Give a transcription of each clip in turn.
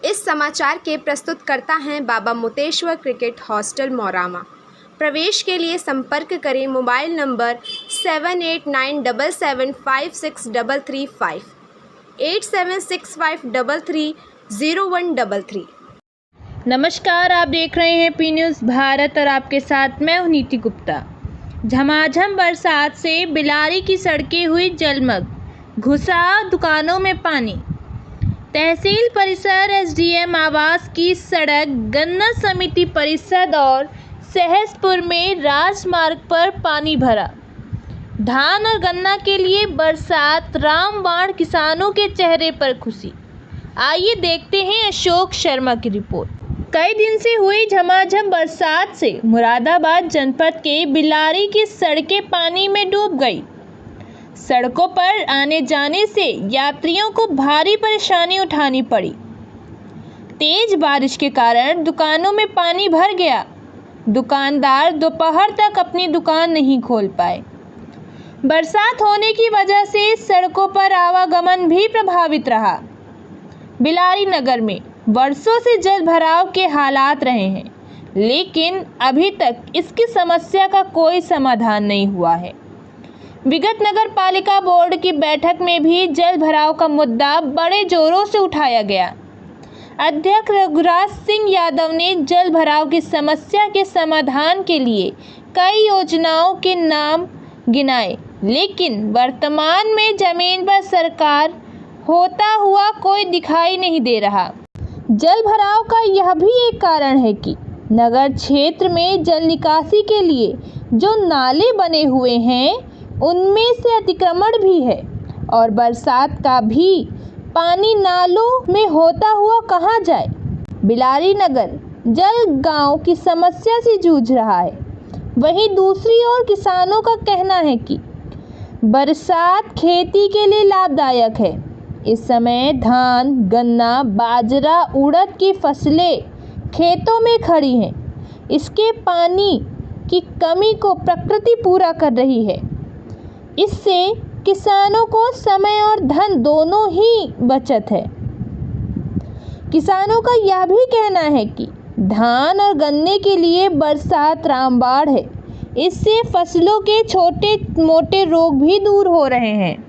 इस समाचार के प्रस्तुतकर्ता हैं बाबा मुतेश्वर क्रिकेट हॉस्टल मौरामा। प्रवेश के लिए संपर्क करें मोबाइल नंबर 7897756335 8765330133। नमस्कार, आप देख रहे हैं पी न्यूज़ भारत और आपके साथ मैं हूं नीति गुप्ता। झमाझम बरसात से बिलारी की सड़कें हुई जलमग्न, घुसा दुकानों में पानी। तहसील परिसर, एसडीएम आवास की सड़क, गन्ना समिति परिषद और सहसपुर में राजमार्ग पर पानी भरा। धान और गन्ना के लिए बरसात, रामबाण किसानों के चेहरे पर खुशी। आइए देखते हैं अशोक शर्मा की रिपोर्ट। कई दिन से हुई झमाझम बरसात से मुरादाबाद जनपद के बिलारी की सड़कें पानी में डूब गई। सड़कों पर आने जाने से यात्रियों को भारी परेशानी उठानी पड़ी। तेज बारिश के कारण दुकानों में पानी भर गया। दुकानदार दोपहर तक अपनी दुकान नहीं खोल पाए। बरसात होने की वजह से सड़कों पर आवागमन भी प्रभावित रहा। बिलारी नगर में वर्षों से जल भराव के हालात रहे हैं, लेकिन अभी तक इसकी समस्या का कोई समाधान नहीं हुआ है। विगत नगर पालिका बोर्ड की बैठक में भी जल भराव का मुद्दा बड़े जोरों से उठाया गया। अध्यक्ष रघुराज सिंह यादव ने जल भराव की समस्या के समाधान के लिए कई योजनाओं के नाम गिनाए, लेकिन वर्तमान में जमीन पर सरकार होता हुआ कोई दिखाई नहीं दे रहा। जल भराव का यह भी एक कारण है कि नगर क्षेत्र में जल निकासी के लिए जो नाले बने हुए हैं, उनमें से अतिक्रमण भी है और बरसात का भी पानी नालों में होता हुआ कहाँ जाए। बिलारी नगर जल गांव की समस्या से जूझ रहा है। वहीं दूसरी ओर किसानों का कहना है कि बरसात खेती के लिए लाभदायक है। इस समय धान, गन्ना, बाजरा, उड़द की फसलें खेतों में खड़ी हैं। इसके पानी की कमी को प्रकृति पूरा कर रही है। इससे किसानों को समय और धन दोनों ही बचत है। किसानों का यह भी कहना है कि धान और गन्ने के लिए बरसात रामबाण है। इससे फसलों के छोटे मोटे रोग भी दूर हो रहे हैं।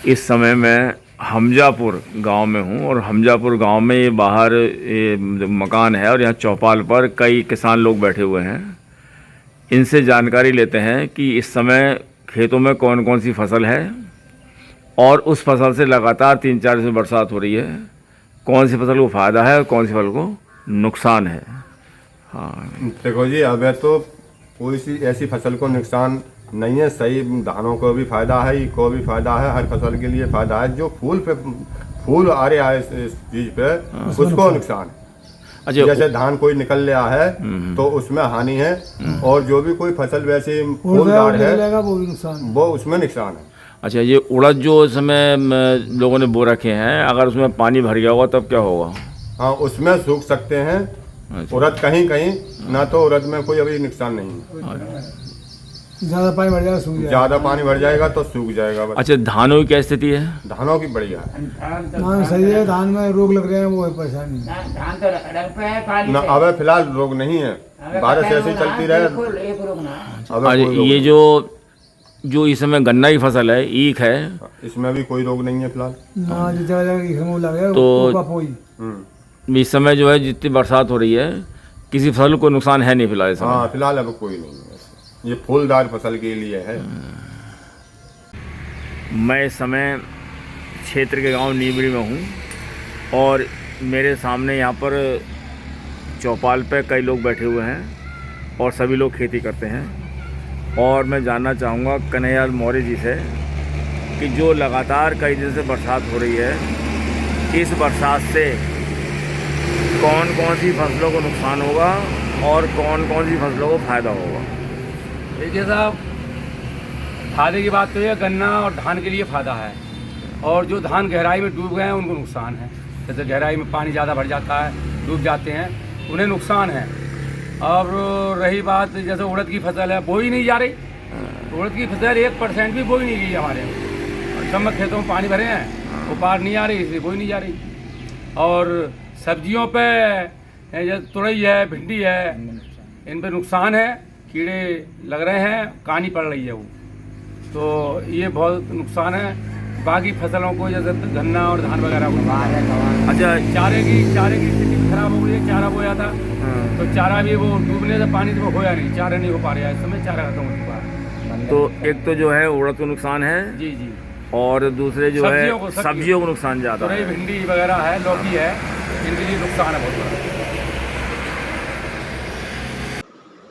इस समय मैं हमजापुर गांव में हूं और हमजापुर गांव में ये बाहर ये मकान है और यहाँ चौपाल पर कई किसान लोग बैठे हुए हैं। इनसे जानकारी लेते हैं कि इस समय खेतों में कौन कौन सी फसल है और उस फसल से लगातार 3-4 दिन बरसात हो रही है, कौन सी फसल को फ़ायदा है और कौन सी फसल को नुकसान है। हाँ देखो जी, अब तो कोई सी ऐसी फसल को नुकसान नहीं है। सही धानों को भी फायदा है, ई को भी फायदा है, हर फसल के लिए फायदा है। जो फूल आ रहे हैं इस चीज पे, उसको नुकसान है। अच्छा, जैसे धान कोई निकल लिया है तो उसमें हानि है, और जो भी कोई फसल वैसे फूलदार है वो उसमें नुकसान है। अच्छा, ये उड़द जो इस समय लोगों ने बो रखे हैं, अगर उसमें पानी भर गया होगा तब क्या होगा? हाँ, उसमें सूख सकते हैं। अच्छा। उड़द कहीं कहीं ना, तो उड़द में कोई अभी नुकसान नहीं है। ज़्यादा पानी भर जाएगा, सूख जाएगा। ज़्यादा पानी भर जाएगा तो सूख जाएगा। अच्छा, धानों की क्या स्थिति है? धानों की बढ़िया है। धान सही है, धान में रोग लग रहे हैं, वो है परेशानी। ना अब फिलहाल रोग नहीं है, बारिश ऐसी चलती रहे। अब ये जो इस समय गन्ना की फसल है, ईख है, इसमें भी कोई रोग नहीं है फिलहाल। तो इस समय जो है जितनी बरसात हो रही है, किसी फसल को नुकसान है नहीं फिलहाल इस समय। हाँ, फिलहाल अब कोई नहीं है। ये फूलदार फसल के लिए है। मैं इस समय क्षेत्र के गांव नीबड़ी में हूं और मेरे सामने यहां पर चौपाल पे कई लोग बैठे हुए हैं और सभी लोग खेती करते हैं। और मैं जानना चाहूँगा कन्हैया मौर्य जी से कि जो लगातार कई दिन से बरसात हो रही है, इस बरसात से कौन कौन सी फसलों को नुकसान होगा और कौन कौन सी फसलों को फ़ायदा होगा। देखिए साहब, फायदे की बात तो ये गन्ना और धान के लिए फ़ायदा है, और जो धान गहराई में डूब गए हैं उनको नुकसान है। जैसे गहराई में पानी ज़्यादा भर जाता है, डूब जाते हैं, उन्हें नुकसान है। और रही बात जैसे उड़द की फसल है, बोई नहीं जा रही। उड़द की फसल 1% भी बोई नहीं गई हमारे यहाँ। सब में खेतों में पानी भरे हैं, वो पार नहीं आ रही, इसलिए बोई नहीं जा रही। और सब्जियों पे जैसे तुरई है, भिंडी है, इन पे नुकसान है, कीड़े लग रहे हैं, कहानी पड़ रही है वो, तो ये बहुत नुकसान है। बाकी फसलों को जैसे गन्ना और धान वगैरह को अच्छा, चारे की स्थिति खराब हो गई है। चारा बोया था तो चारा भी वो डूबने से पानी से वो होया नहीं, चारा नहीं हो पा रहा है, इस समय चारा खत्म हो चुका है। तो एक तो जो है उड़द को नुकसान है जी जी, और दूसरे जो है सब्जियों को नुकसान ज़्यादा तुरई, है। भिंडी वगैरह है, लौकी है, इनके लिए नुकसान है बहुत बड़ा।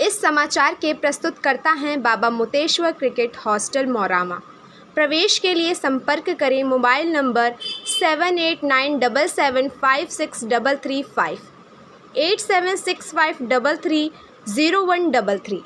इस समाचार के प्रस्तुतकर्ता हैं बाबा मुतेश्वर क्रिकेट हॉस्टल मौरामा। प्रवेश के लिए संपर्क करें मोबाइल नंबर 7897756335 8765330133।